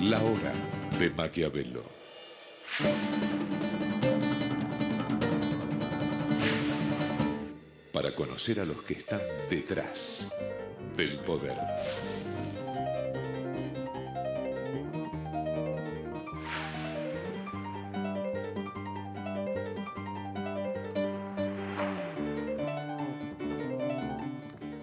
La hora de Maquiavelo. Para conocer a los que están detrás del poder.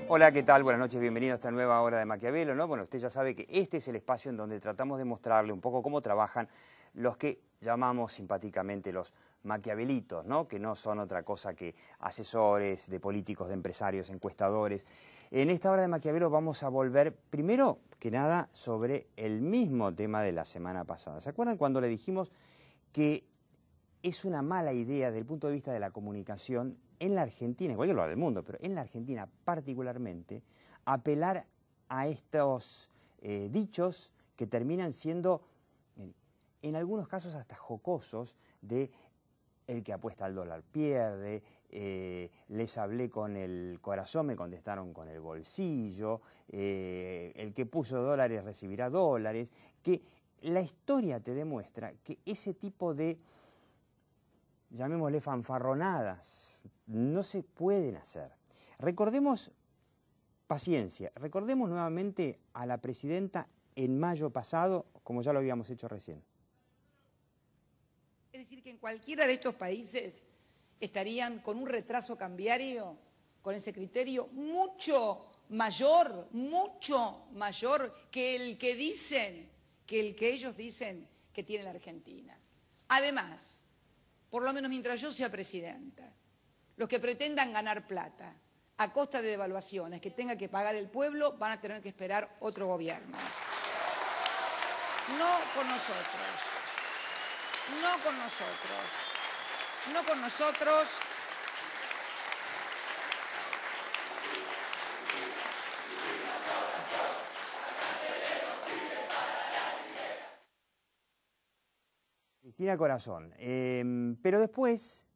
Hola, ¿qué tal? Buenas noches, bienvenido a esta nueva hora de Maquiavelo, ¿no? Bueno, usted ya sabe que este es el espacio en donde tratamos de mostrarle un poco cómo trabajan los que llamamos simpáticamente los maquiavelitos, ¿no? Que no son otra cosa que asesores de políticos, de empresarios, encuestadores. En esta hora de Maquiavelo vamos a volver, primero que nada, sobre el mismo tema de la semana pasada. ¿Se acuerdan cuando le dijimos que es una mala idea desde el punto de vista de la comunicación en la Argentina, en cualquier lugar del mundo, pero en la Argentina particularmente, apelar a estos dichos que terminan siendo, en algunos casos hasta jocosos, de el que apuesta al dólar pierde, les hablé con el corazón, me contestaron con el bolsillo, el que puso dólares recibirá dólares, que la historia te demuestra que ese tipo de, llamémosle fanfarronadas, no se pueden hacer. Recordemos, paciencia, recordemos nuevamente a la presidenta en mayo pasado, como ya lo habíamos hecho recién. Es decir, que en cualquiera de estos países estarían con un retraso cambiario, con ese criterio mucho mayor que el que dicen, que el que ellos dicen que tiene la Argentina. Además, por lo menos mientras yo sea presidenta, los que pretendan ganar plata a costa de devaluaciones que tenga que pagar el pueblo van a tener que esperar otro gobierno. No con nosotros. No con nosotros. No con nosotros. Cristina Corazón. Pero después,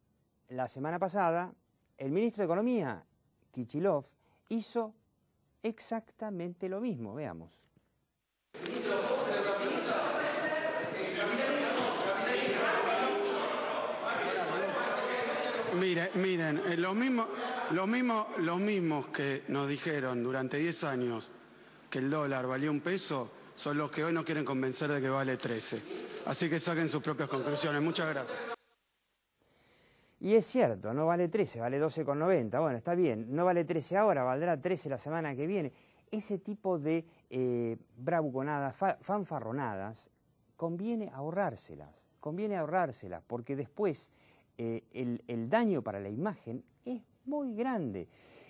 la semana pasada, el ministro de Economía, Kicillof, hizo exactamente lo mismo. Veamos. Miren, los mismos que nos dijeron durante 10 años que el dólar valía $1 son los que hoy nos quieren convencer de que vale 13. Así que saquen sus propias conclusiones. Muchas gracias. Y es cierto, no vale 13, vale 12,90. Bueno, está bien, no vale 13 ahora, valdrá 13 la semana que viene. Ese tipo de bravuconadas, fanfarronadas, conviene ahorrárselas, porque después el daño para la imagen es muy grande.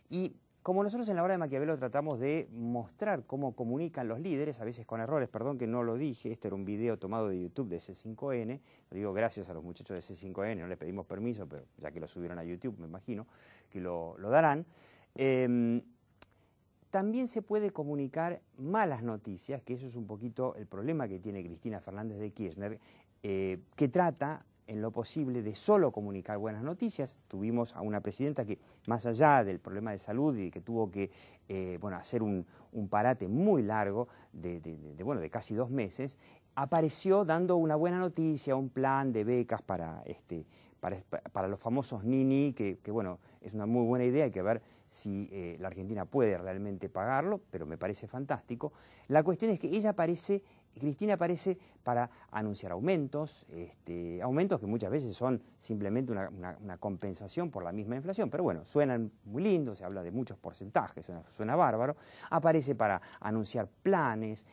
Y como nosotros en la hora de Maquiavelo tratamos de mostrar cómo comunican los líderes, a veces con errores, perdón que no lo dije, este era un video tomado de YouTube de C5N, lo digo gracias a los muchachos de C5N, no les pedimos permiso, pero ya que lo subieron a YouTube, me imagino que lo darán. También se puede comunicar malas noticias, que eso es un poquito el problema que tiene Cristina Fernández de Kirchner, que trata en lo posible de solo comunicar buenas noticias. Tuvimos a una presidenta que, más allá del problema de salud y que tuvo que hacer un parate muy largo de casi 2 meses, apareció dando una buena noticia, un plan de becas para los famosos Nini, que bueno, es una muy buena idea, hay que ver si la Argentina puede realmente pagarlo, pero me parece fantástico. La cuestión es que Cristina aparece para anunciar aumentos que muchas veces son simplemente una compensación por la misma inflación, pero bueno, suenan muy lindos, se habla de muchos porcentajes, suena bárbaro. Aparece para anunciar planes,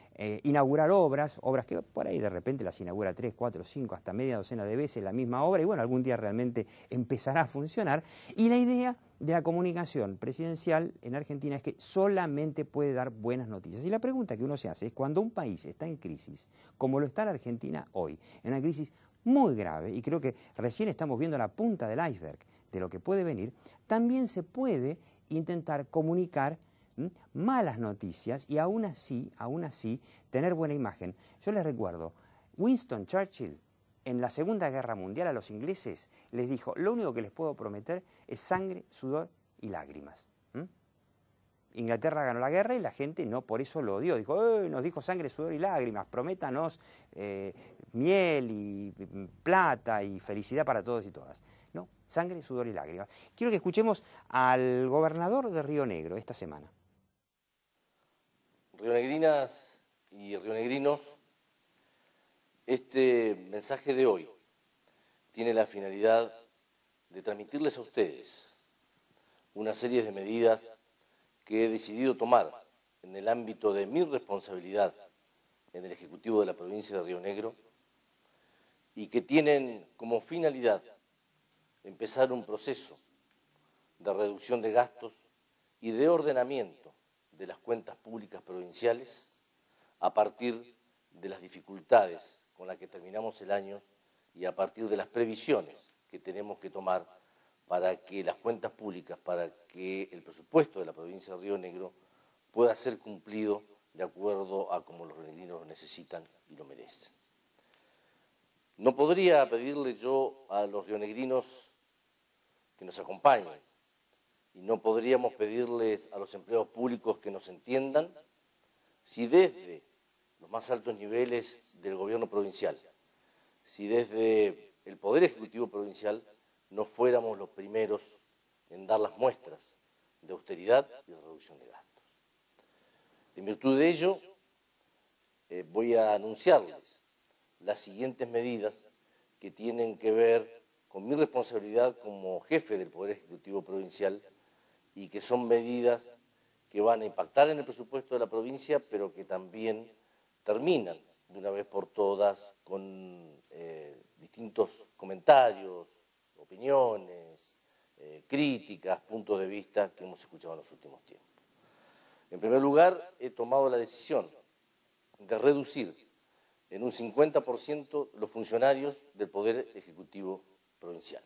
inaugurar obras que por ahí de repente las inaugura 3, 4, 5, hasta media docena de veces la misma obra, y bueno, algún día realmente empezará a funcionar. Y la idea de la comunicación presidencial en Argentina es que solamente puede dar buenas noticias. Y la pregunta que uno se hace es, cuando un país está en crisis, como lo está la Argentina hoy, en una crisis muy grave, y creo que recién estamos viendo la punta del iceberg de lo que puede venir, también se puede intentar comunicar malas noticias y aún así tener buena imagen. Yo les recuerdo, Winston Churchill, en la Segunda Guerra Mundial a los ingleses les dijo: lo único que les puedo prometer es sangre, sudor y lágrimas. Inglaterra ganó la guerra y la gente no por eso lo odió. Dijo, nos dijo sangre, sudor y lágrimas, prométanos miel y plata y felicidad para todos y todas. No, sangre, sudor y lágrimas. Quiero que escuchemos al gobernador de Río Negro esta semana. Rionegrinas y rionegrinos, este mensaje de hoy tiene la finalidad de transmitirles a ustedes una serie de medidas que he decidido tomar en el ámbito de mi responsabilidad en el Ejecutivo de la provincia de Río Negro y que tienen como finalidad empezar un proceso de reducción de gastos y de ordenamiento de las cuentas públicas provinciales a partir de las dificultades con las que terminamos el año y a partir de las previsiones que tenemos que tomar para que las cuentas públicas, para que el presupuesto de la provincia de Río Negro pueda ser cumplido de acuerdo a como los rionegrinos lo necesitan y lo merecen. No podría pedirle yo a los rionegrinos que nos acompañen y no podríamos pedirles a los empleados públicos que nos entiendan si desde los más altos niveles del gobierno provincial, si desde el Poder Ejecutivo Provincial no fuéramos los primeros en dar las muestras de austeridad y de reducción de gastos. En virtud de ello, voy a anunciarles las siguientes medidas que tienen que ver con mi responsabilidad como jefe del Poder Ejecutivo Provincial y que son medidas que van a impactar en el presupuesto de la provincia, pero que también terminan de una vez por todas con distintos comentarios, opiniones, críticas, puntos de vista que hemos escuchado en los últimos tiempos. En primer lugar, he tomado la decisión de reducir en un 50% los funcionarios del Poder Ejecutivo Provincial.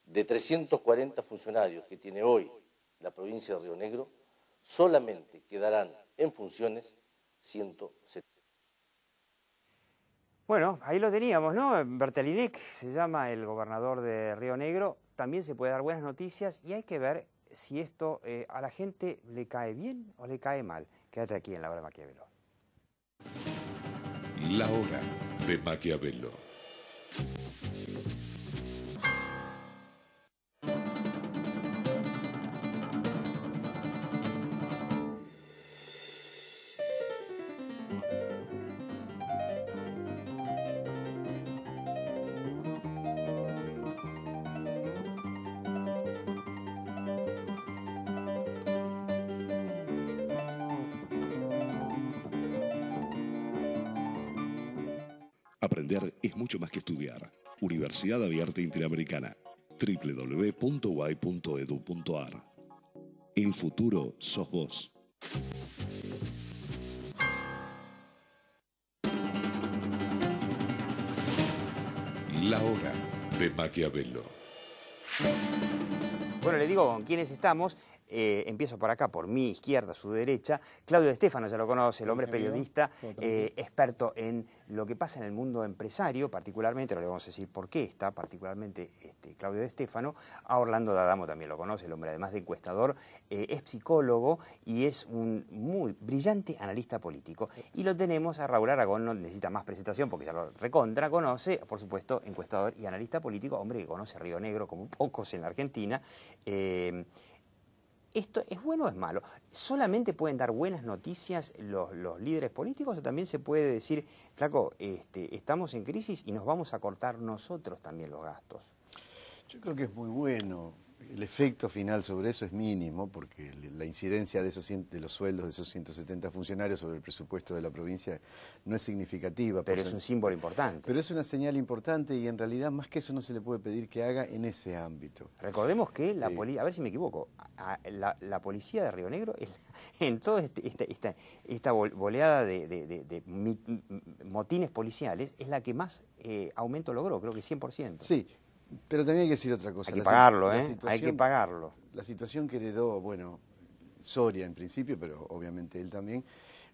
De 340 funcionarios que tiene hoy la provincia de Río Negro, solamente quedarán en funciones 170. Bueno, ahí lo teníamos, ¿no? Bertalinec se llama el gobernador de Río Negro. También se puede dar buenas noticias y hay que ver si esto a la gente le cae bien o le cae mal. Quédate aquí en La Hora de Maquiavelo. La Hora de Maquiavelo. Aprender es mucho más que estudiar. Universidad Abierta Interamericana. www.uay.edu.ar. El futuro sos vos. La Hora de Maquiavelo. Bueno, le digo con quiénes estamos. Empiezo por acá, por mi izquierda, su derecha. Claudio De Stefano, ya lo conoce, el hombre periodista, experto en lo que pasa en el mundo empresario, particularmente, ahora le vamos a decir por qué está, particularmente Claudio De Stefano. A Orlando D'Adamo también lo conoce, el hombre además de encuestador, es psicólogo y es un muy brillante analista político. Y lo tenemos a Raúl Aragón, no necesita más presentación porque ya lo recontra conoce, por supuesto, encuestador y analista político, hombre que conoce Río Negro como pocos en la Argentina. ¿Esto es bueno o es malo? ¿Solamente pueden dar buenas noticias los líderes políticos o también se puede decir, flaco, estamos en crisis y nos vamos a cortar nosotros también los gastos? Yo creo que es muy bueno. El efecto final sobre eso es mínimo porque la incidencia de los sueldos de esos 170 funcionarios sobre el presupuesto de la provincia no es significativa. Pero es un símbolo importante. Pero es una señal importante y en realidad más que eso no se le puede pedir que haga en ese ámbito. Recordemos que la policía, a ver si me equivoco, la policía de Río Negro, en toda esta boleada de motines policiales, es la que más aumento logró, creo que 100%. Sí. Pero también hay que decir otra cosa. Hay que pagarlo, hay que pagarlo. La situación que heredó, bueno, Soria en principio, pero obviamente él también,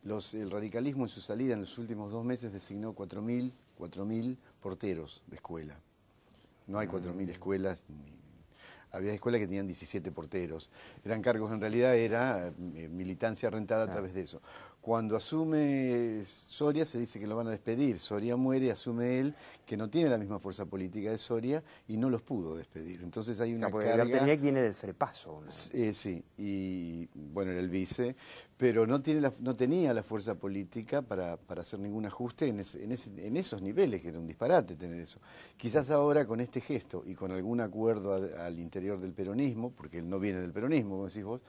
el radicalismo en su salida en los últimos 2 meses designó 4.000 porteros de escuela. No hay 4.000 escuelas. Había escuelas que tenían 17 porteros. Eran cargos, en realidad era militancia rentada a través de eso. Cuando asume Soria se dice que lo van a despedir. Soria muere, asume él, que no tiene la misma fuerza política de Soria y no los pudo despedir. Entonces hay una carga... Gartenec viene del Frepaso. Sí, y bueno, era el vice, pero no tenía la fuerza política para hacer ningún ajuste en esos niveles, que era un disparate tener eso. Quizás ahora con este gesto y con algún acuerdo al interior del peronismo, porque él no viene del peronismo, como decís vos,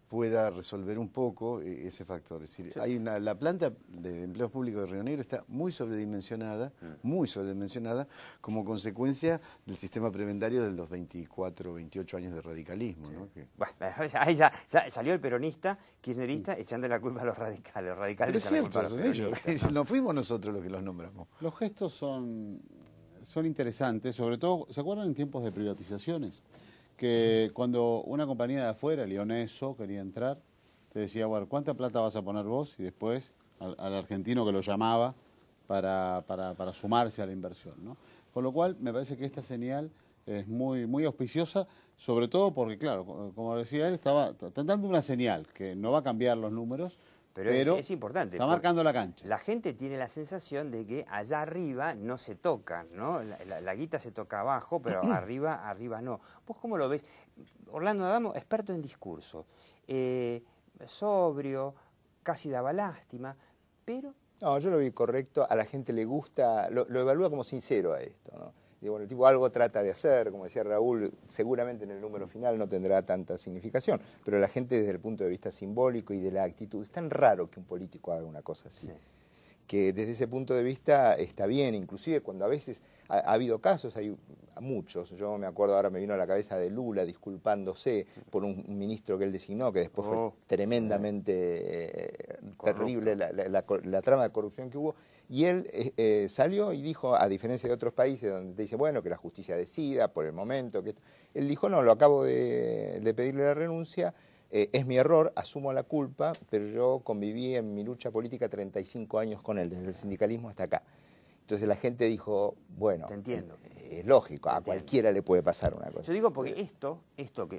pueda resolver un poco ese factor. Es decir, la planta de empleos públicos de Río Negro está muy sobredimensionada como consecuencia del sistema prebendario de los 24, 28 años de radicalismo, ¿no? Bueno, ahí ya salió el peronista, kirchnerista, echando la culpa a los radicales. Los radicales Pero es echan la culpa cierto, a los son ellos. peronistas. No fuimos nosotros los que los nombramos. Los gestos son interesantes, sobre todo, ¿se acuerdan en tiempos de privatizaciones? Que cuando una compañía de afuera, Leoneso, quería entrar, te decía, bueno, ¿cuánta plata vas a poner vos? Y después al argentino que lo llamaba para sumarse a la inversión, ¿no? Con lo cual, me parece que esta señal es muy auspiciosa, sobre todo porque, claro, como decía él, está dando una señal que no va a cambiar los números, pero es importante. Está marcando la cancha. La gente tiene la sensación de que allá arriba no se tocan, ¿no? La guita se toca abajo, pero arriba no. ¿Vos cómo lo ves? Orlando Adamo, experto en discurso, sobrio, casi daba lástima, pero... No, yo lo vi correcto, a la gente le gusta, lo evalúa como sincero a esto, ¿no? Y bueno, el tipo algo trata de hacer, como decía Raúl, seguramente en el número final no tendrá tanta significación, pero la gente desde el punto de vista simbólico y de la actitud, es tan raro que un político haga una cosa así, que desde ese punto de vista está bien, inclusive cuando a veces ha habido casos, hay muchos, yo me acuerdo, ahora me vino a la cabeza de Lula disculpándose por un ministro que él designó, que después fue tremendamente terrible la trama de corrupción que hubo. Y él salió y dijo, a diferencia de otros países donde te dice, bueno, que la justicia decida por el momento, él dijo, no, lo acabo de pedirle la renuncia, es mi error, asumo la culpa, pero yo conviví en mi lucha política 35 años con él, desde el sindicalismo hasta acá. Entonces la gente dijo, bueno, te entiendo. Es lógico, a cualquiera le puede pasar una cosa. Yo digo porque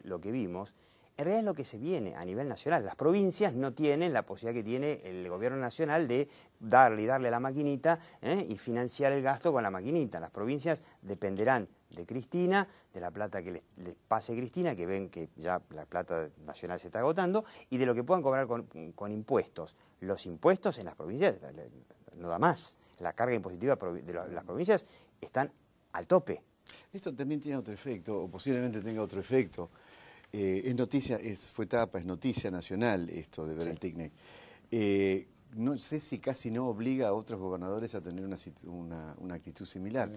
lo que vimos, en realidad es lo que se viene a nivel nacional. Las provincias no tienen la posibilidad que tiene el gobierno nacional de darle a la maquinita y financiar el gasto con la maquinita. Las provincias dependerán de Cristina, de la plata que les pase Cristina, que ven que ya la plata nacional se está agotando, y de lo que puedan cobrar con impuestos. Los impuestos en las provincias no da más. La carga impositiva de las provincias están al tope. Esto también tiene otro efecto, o posiblemente tenga otro efecto. Es noticia, fue tapa, es noticia nacional esto de ver el TICNEC. No sé si casi no obliga a otros gobernadores a tener una actitud similar.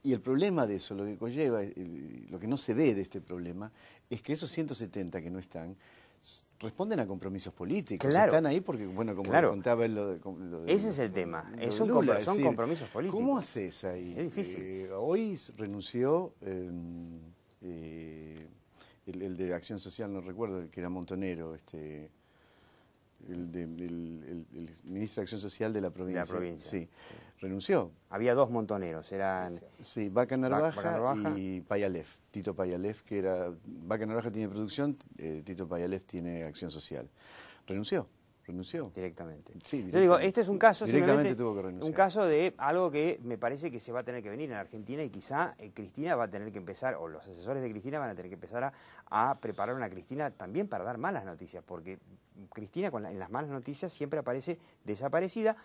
Y el problema de eso, lo que conlleva, lo que no se ve de este problema, es que esos 170 que no están, responden a compromisos políticos. Claro. Están ahí porque, bueno, como lo contaba él, ese es el tema. Son compromisos políticos. ¿Cómo haces ahí? Es difícil. Hoy renunció el de Acción Social, no recuerdo, el que era montonero, el ministro de Acción Social de la provincia. Sí, renunció. Había dos montoneros, eran... Sí, Vaca Narvaja y Payalev, Tito Payalev, que era... Vaca Narvaja tiene producción, Tito Payalev tiene Acción Social. Renunció. Directamente. Sí, yo digo, este es un caso, directamente tuvo que renunciar. Un caso de algo que me parece que se va a tener que venir en Argentina y quizá Cristina va a tener que empezar, o los asesores de Cristina van a tener que empezar a preparar una Cristina también para dar malas noticias, porque Cristina en las malas noticias siempre aparece desaparecida,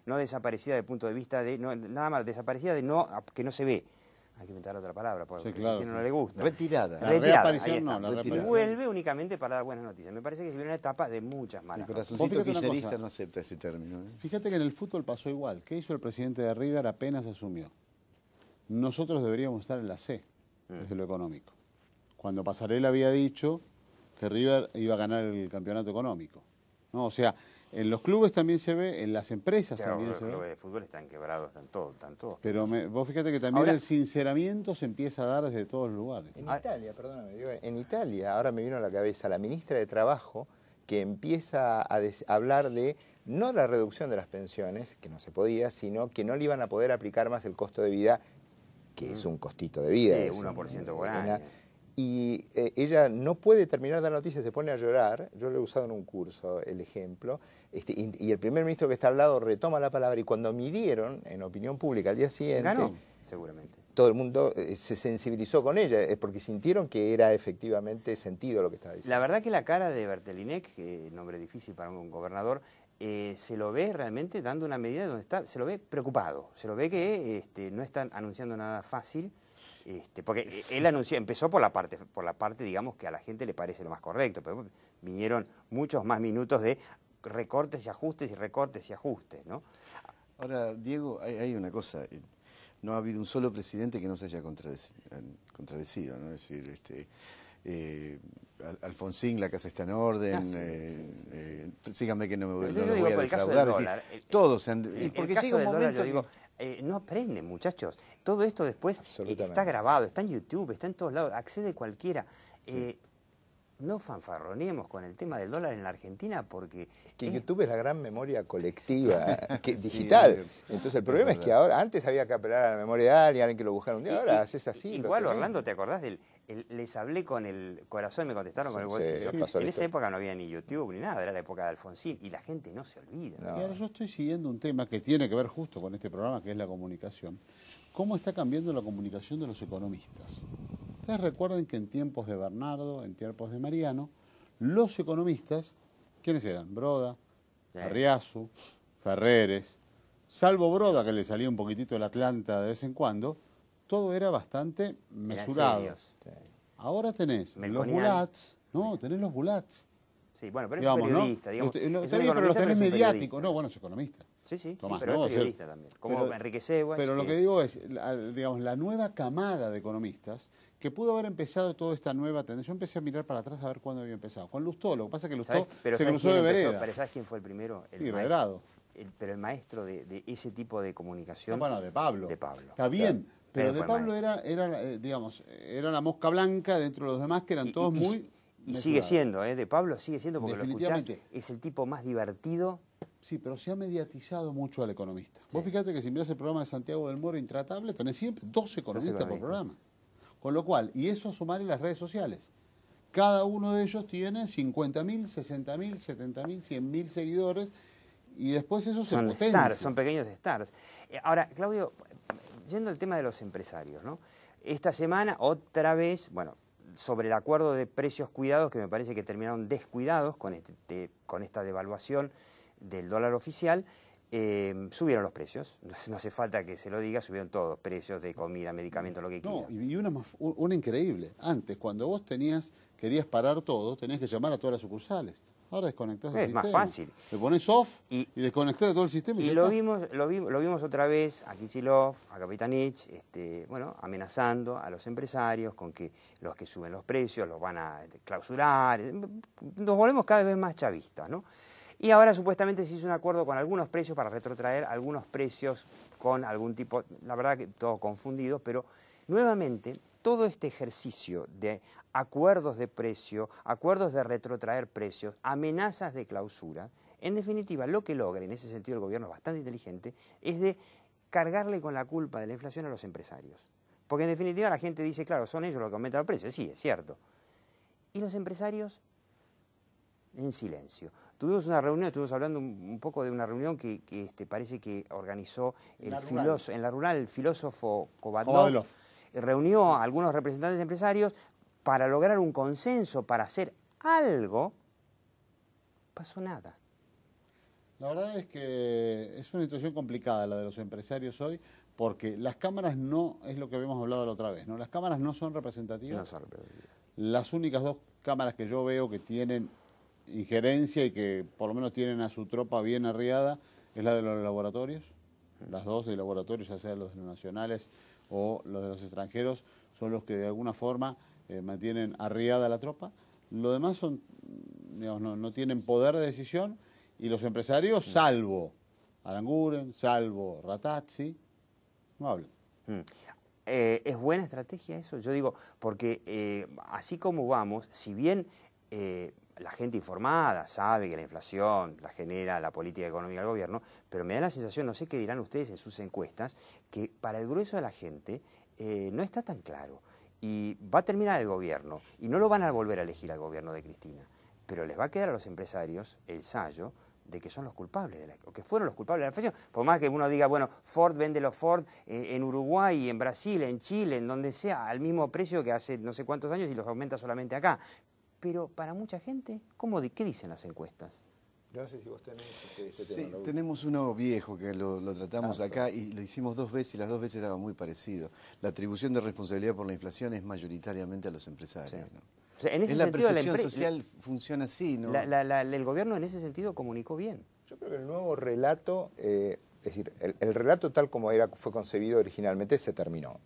no desaparecida desde el punto de vista de, nada más, desaparecida de que no se ve. Hay que inventar otra palabra, porque a Cristina no le gusta. Retirada. La reaparición no, la retirada. Y vuelve únicamente para dar buenas noticias. Me parece que se viene una etapa de muchas malas noticias. El corazoncito kirchnerista no acepta ese término. Fíjate que en el fútbol pasó igual. ¿Qué hizo el presidente de River apenas asumió? Nosotros deberíamos estar en la C, desde lo económico. Cuando Pasarela había dicho que River iba a ganar el campeonato económico, ¿no? O sea, en los clubes también se ve, en las empresas también se ve. Los clubes de fútbol están quebrados, están todos. Pero vos fíjate que también el sinceramiento se empieza a dar desde todos los lugares. En Italia, perdóname, en Italia, ahora me vino a la cabeza la ministra de Trabajo que empieza a hablar de no la reducción de las pensiones, que no se podía, sino que no le iban a poder aplicar más el costo de vida, que es un costito de vida. Sí, 1% por año. y ella no puede terminar de dar noticias, se pone a llorar. Yo lo he usado en un curso, el ejemplo, y el primer ministro que está al lado retoma la palabra, y cuando midieron en opinión pública al día siguiente, ganó, seguramente. todo el mundo se sensibilizó con ella, porque sintieron que era efectivamente sentido lo que estaba diciendo. La verdad que la cara de Bertelinek, que nombre difícil para un gobernador, se lo ve realmente dando una medida donde está, se lo ve preocupado, se lo ve que no están anunciando nada fácil, porque él empezó por la parte, digamos, que a la gente le parece lo más correcto, pero vinieron muchos más minutos de recortes y ajustes y recortes y ajustes, ¿no? Ahora, Diego, hay una cosa, no ha habido un solo presidente que no se haya contradecido, ¿no? Es decir, Alfonsín, la casa está en orden, síganme que no me yo voy a defraudar. Dólar, todos se han... Porque llega un momento, yo digo, no aprenden, muchachos. Todo esto después está grabado, está en YouTube, está en todos lados, accede cualquiera. Sí. No fanfarroneemos con el tema del dólar en la Argentina porque... Que YouTube es la gran memoria colectiva digital. Entonces el problema es que ahora, antes había que apelar a la memoria de alguien que lo buscara un día, ahora haces así. Igual, Orlando, ¿te acordás del les hablé con el corazón y me contestaron con el bolsillo? En esa época no había ni YouTube ni nada, era la época de Alfonsín y la gente no se olvida. No. Ahora yo estoy siguiendo un tema que tiene que ver justo con este programa, que es la comunicación. ¿Cómo está cambiando la comunicación de los economistas? Ustedes recuerden que en tiempos de Bernardo, en tiempos de Mariano, los economistas, ¿quiénes eran? Broda, Arriazu, Ferreres, salvo Broda, que le salía un poquitito el Atlanta de vez en cuando, todo era bastante mesurado. Ahora tenés los Bulats, tenés los Bulats. Sí, bueno, pero digamos, es periodista. ¿no? Digamos, pero los tenés mediáticos. No, bueno, es economista. Sí, Tomás, pero es periodista también. Como Enrique Sewach. Pero lo que digo es, digamos, la nueva camada de economistas que pudo haber empezado toda esta nueva tendencia. Yo empecé a mirar para atrás a ver cuándo había empezado. Con Lustó, lo que pasa es que Lustó se cruzó de vereda. Pero ¿sabes quién fue el primero? Redrado. Pero el maestro de ese tipo de comunicación. Bueno, de Pablo. De Pablo. Está bien. Claro. Pero de Pablo era la mosca blanca dentro de los demás, que eran todos muy... Y sigue siendo, de Pablo sigue siendo, porque lo escuchás, es el tipo más divertido. Sí, pero se ha mediatizado mucho al economista. Sí. Vos fíjate que si mirás el programa de Santiago del Moro Intratable, tenés siempre 2 economistas por programa. Con lo cual, y eso sumar en las redes sociales. Cada uno de ellos tiene 50.000, 60.000, 70.000, 100.000 seguidores, y después eso se potencia. Stars, son pequeños stars. Ahora, Claudio, yendo al tema de los empresarios, ¿no? Esta semana, otra vez, sobre el acuerdo de precios cuidados, que me parece que terminaron descuidados con esta devaluación del dólar oficial, subieron los precios. No hace falta que se lo diga, subieron todos, precios de comida, medicamentos, lo que quieran. No, y una increíble. Antes, cuando vos querías parar todo, tenías que llamar a todas las sucursales. Ahora desconectás el sistema. Es más fácil. Le pones off y desconectás de todo el sistema. Y lo vimos otra vez a Kicillof, a Kapitanich, amenazando a los empresarios con que los que suben los precios los van a clausurar. Nos volvemos cada vez más chavistas, ¿no? Y ahora supuestamente se hizo un acuerdo con algunos precios para retrotraer algunos precios con algún tipo, la verdad que todo confundido, pero nuevamente todo este ejercicio de acuerdos de precio, acuerdos de retrotraer precios, amenazas de clausura, en definitiva lo que logra, en ese sentido el gobierno es bastante inteligente, es de cargarle con la culpa de la inflación a los empresarios. Porque en definitiva la gente dice, claro, son ellos los que aumentan los precios, sí, es cierto. Y los empresarios en silencio. Tuvimos una reunión, estuvimos hablando un poco de una reunión que parece que organizó en la rural el filósofo Kovadlov. Reunió a algunos representantes empresarios para lograr un consenso, para hacer algo. Pasó nada. La verdad es que es una situación complicada la de los empresarios hoy, porque las cámaras no, es lo que habíamos hablado la otra vez, ¿no? Las cámaras no son representativas. No son representativas. Las únicas 2 cámaras que yo veo que tienen injerencia y que por lo menos tienen a su tropa bien arriada es la de los laboratorios. Las 2 de laboratorios, ya sea los de los nacionales o los de los extranjeros, son los que de alguna forma mantienen arriada la tropa. Lo demás son, digamos, no tienen poder de decisión, y los empresarios, salvo Aranguren, salvo Ratazzi, no hablan. ¿Es buena estrategia eso? Yo digo, porque así como vamos, si bien la gente informada sabe que la inflación la genera la política económica del gobierno, pero me da la sensación, no sé qué dirán ustedes en sus encuestas, que para el grueso de la gente no está tan claro. y va a terminar el gobierno y no lo van a volver a elegir al gobierno de Cristina, pero les va a quedar a los empresarios el sallo de que son los culpables, o que fueron los culpables de la inflación. Por más que uno diga, bueno, Ford vende los Ford en Uruguay, en Brasil, en Chile, en donde sea, al mismo precio que hace no sé cuántos años y los aumenta solamente acá. Pero para mucha gente, ¿qué dicen las encuestas? Yo no sé si vos tenés este Sí, tema, Raúl. tenemos uno viejo que lo tratamos acá y lo hicimos 2 veces y las 2 veces daba muy parecido. La atribución de responsabilidad por la inflación es mayoritariamente a los empresarios. Sí. ¿no? O sea, en ese Es la sentido, percepción social funciona así, ¿no? el gobierno en ese sentido comunicó bien. Yo creo que el nuevo relato, es decir, el relato tal como fue concebido originalmente se terminó.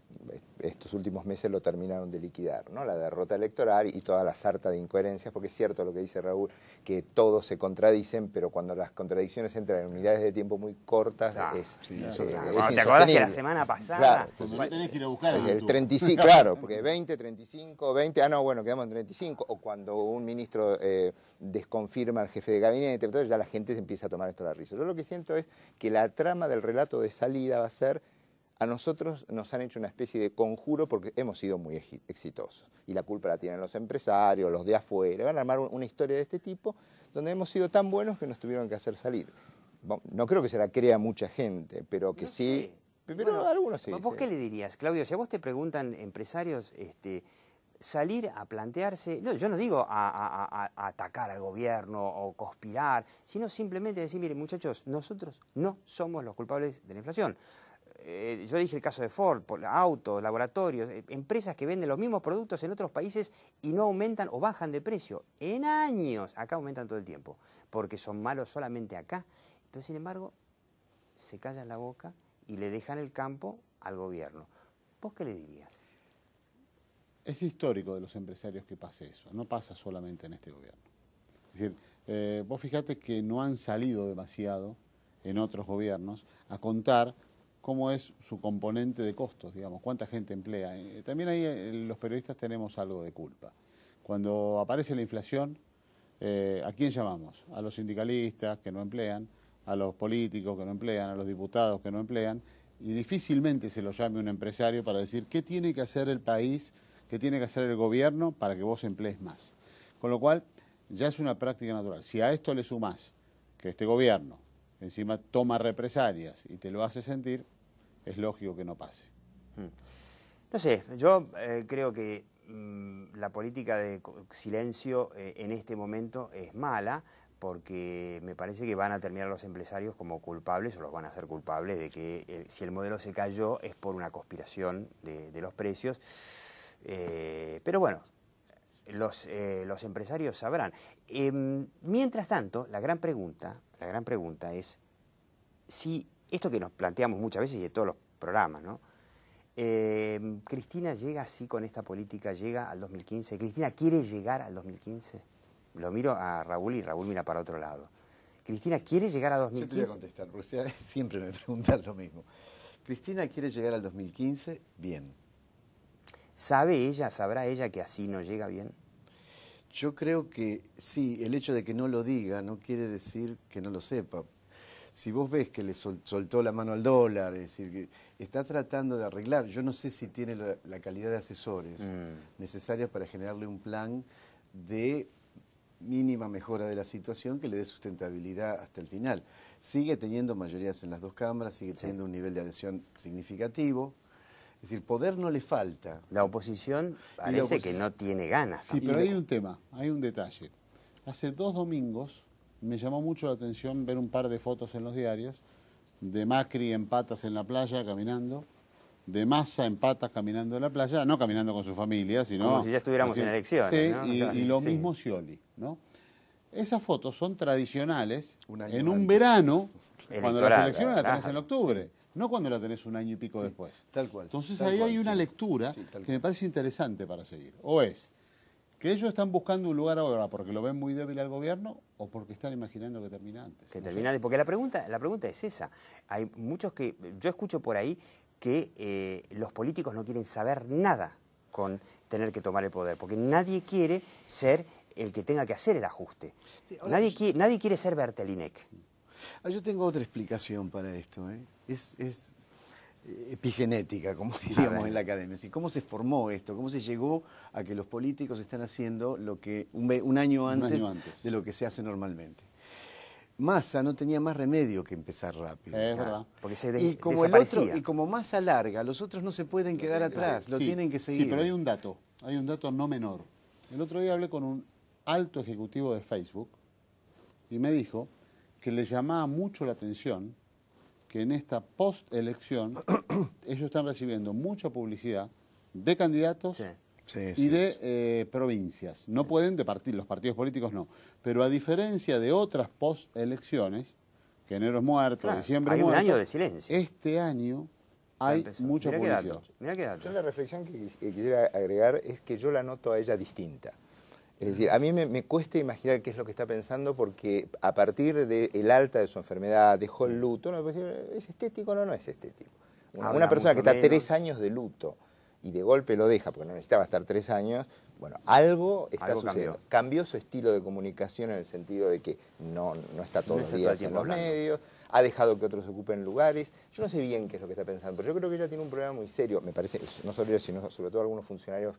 Estos últimos meses lo terminaron de liquidar, ¿no? La derrota electoral y toda la sarta de incoherencias, porque es cierto lo que dice Raúl, que todos se contradicen, pero cuando las contradicciones entran en unidades de tiempo muy cortas, es ¿Te acordás que la semana pasada? Cuando no tenés que ir a buscar en el YouTube. 35, claro, porque 20, 35, 20, bueno, quedamos en 35, o cuando un ministro desconfirma al jefe de gabinete, entonces ya la gente se empieza a tomar esto a la risa. Yo lo que siento es que la trama del relato de salida va a ser: a nosotros nos han hecho una especie de conjuro porque hemos sido muy exitosos. Y la culpa la tienen los empresarios, los de afuera. Van a armar una historia de este tipo donde hemos sido tan buenos que nos tuvieron que hacer salir. No creo que se la crea mucha gente, pero que sí. Pero bueno, algunos sí. ¿Vos qué le dirías, Claudio? Si a vos te preguntan empresarios, salir a plantearse, yo no digo a atacar al gobierno o conspirar, sino simplemente decir, miren muchachos, nosotros no somos los culpables de la inflación. Yo dije el caso de Ford, autos, laboratorios, empresas que venden los mismos productos en otros países y no aumentan o bajan de precio. En años, acá aumentan todo el tiempo, porque son malos solamente acá. Pero sin embargo, se callan la boca y le dejan el campo al gobierno. ¿Vos qué le dirías? Es histórico de los empresarios que pase eso, no pasa solamente en este gobierno. Es decir, vos fijate que no han salido demasiado en otros gobiernos a contar cómo es su componente de costos, digamos, cuánta gente emplea. También ahí los periodistas tenemos algo de culpa. Cuando aparece la inflación, ¿a quién llamamos? A los sindicalistas que no emplean, a los políticos que no emplean, a los diputados que no emplean, y difícilmente se lo llame un empresario para decir qué tiene que hacer el país, qué tiene que hacer el gobierno para que vos emplees más. Con lo cual, ya es una práctica natural. Si a esto le sumás que este gobierno encima toma represalias y te lo hace sentir, es lógico que no pase. No sé, yo creo que la política de silencio en este momento es mala, porque me parece que van a terminar los empresarios como culpables, o los van a hacer culpables de que si el modelo se cayó es por una conspiración de los precios. Pero bueno, los empresarios sabrán. Mientras tanto, la gran pregunta es si esto que nos planteamos muchas veces y de todos los programas, ¿no? ¿Cristina llega así con esta política, llega al 2015? ¿Cristina quiere llegar al 2015? Lo miro a Raúl y Raúl mira para otro lado. ¿Cristina quiere llegar a 2015? Yo te voy a contestar, porque siempre me preguntan lo mismo. ¿Cristina quiere llegar al 2015? Bien. ¿Sabrá ella que así no llega bien? Yo creo que sí, el hecho de que no lo diga no quiere decir que no lo sepa. Si vos ves que le soltó la mano al dólar, es decir, que está tratando de arreglar, yo no sé si tiene la calidad de asesores necesarias para generarle un plan de mínima mejora de la situación que le dé sustentabilidad hasta el final. Sigue teniendo mayorías en las dos cámaras, sigue teniendo un nivel de adhesión significativo. Es decir, poder no le falta. La oposición parece que no tiene ganas. Sí, pero hay un tema, hay un detalle. Hace 2 domingos me llamó mucho la atención ver un par de fotos en los diarios de Macri en patas en la playa caminando, de Massa en patas caminando en la playa, no caminando con su familia, sino... Como si ya estuviéramos en elecciones, sí, ¿no? y lo mismo Scioli, ¿no? Esas fotos son tradicionales en un antes. verano, cuando las Electoral, elecciones las tenés claro, en octubre, no cuando la tenés un año y pico después. Tal cual. Entonces tal ahí cual, hay una sí. lectura Sí, tal que me parece interesante para seguir. O es que ellos están buscando un lugar ahora porque lo ven muy débil al gobierno o porque están imaginando que termina antes. Que No termina sé. antes, porque la pregunta es esa. Hay muchos que, yo escucho por ahí que los políticos no quieren saber nada con tener que tomar el poder, porque nadie quiere ser el que tenga que hacer el ajuste. Sí, ahora Nadie quiere ser Bertelinek. Yo tengo otra explicación para esto. epigenética, como diríamos en la academia. ¿Sí? ¿Cómo se formó esto? ¿Cómo se llegó a que los políticos están haciendo lo que un año antes de lo que se hace normalmente? Massa no tenía más remedio que empezar rápido. Es verdad. Porque Y como desaparecía. y como Massa larga, los otros no se pueden quedar atrás, lo Sí, tienen que seguir. Sí, pero hay un dato no menor. El otro día hablé con un alto ejecutivo de Facebook y me dijo que le llamaba mucho la atención que en esta post-elección ellos están recibiendo mucha publicidad de candidatos y de provincias. No pueden de los partidos políticos no. Pero a diferencia de otras post-elecciones, que enero es muerto, diciembre es muerto, hay un año de silencio. este año hay mucha publicidad. Mirá qué dato. Yo la reflexión que quisiera agregar es que yo la noto a ella distinta. Es decir, a mí me cuesta imaginar qué es lo que está pensando porque a partir del alta de su enfermedad, dejó el luto, uno puede decir, ¿es estético o no es estético? Una persona que está 3 años de luto y de golpe lo deja, porque no necesitaba estar 3 años, bueno, algo está sucediendo. Cambió su estilo de comunicación en el sentido de que no está todos los días en los medios, ha dejado que otros ocupen lugares. Yo no sé bien qué es lo que está pensando, pero yo creo que ella tiene un problema muy serio, me parece, no solo ella, sino sobre todo algunos funcionarios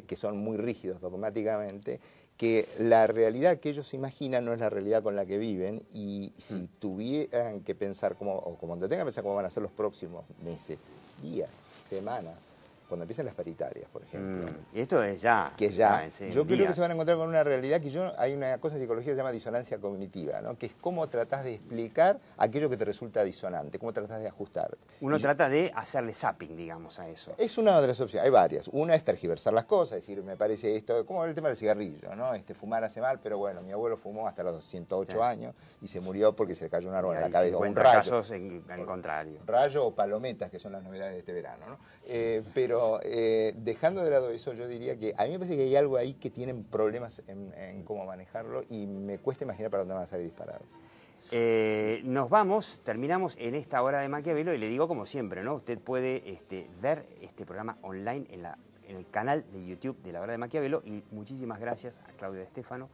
que son muy rígidos dogmáticamente, que la realidad que ellos imaginan no es la realidad con la que viven y si tuvieran que pensar como tengan que pensar cómo van a ser los próximos meses, días, semanas, cuando empiecen las paritarias, por ejemplo. Y esto es ya. Que ya. Yo creo que se van a encontrar con una realidad que hay una cosa en psicología que se llama disonancia cognitiva, ¿no? Que es cómo tratás de explicar aquello que te resulta disonante, cómo tratás de ajustarte. Uno trata de hacerle zapping, digamos, a eso. Es una de las opciones, hay varias. Una es tergiversar las cosas, decir, me parece esto, como el tema del cigarrillo, ¿no? Fumar hace mal, pero bueno, mi abuelo fumó hasta los 108 años y se murió porque se le cayó un árbol en la cabeza. 50 un rayo. casos en contrario. Rayo o palometas, que son las novedades de este verano, ¿no? Pero dejando de lado eso, yo diría que a mí me parece que hay algo ahí que tienen problemas en cómo manejarlo y me cuesta imaginar para dónde van a salir disparados. Nos vamos, terminamos en esta hora de Maquiavelo y le digo como siempre, ¿no? Usted puede ver este programa online en el canal de YouTube de La Hora de Maquiavelo y muchísimas gracias a Claudio De Stefano,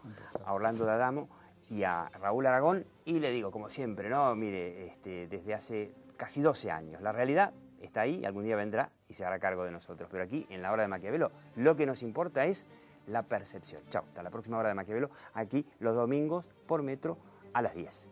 a Orlando D'Adamo y a Raúl Aragón y le digo como siempre, ¿no? Mire, desde hace casi 12 años, la realidad está ahí, algún día vendrá y se hará cargo de nosotros. Pero aquí, en La Hora de Maquiavelo, lo que nos importa es la percepción. Chao, hasta la próxima Hora de Maquiavelo, aquí los domingos por Metro a las 10.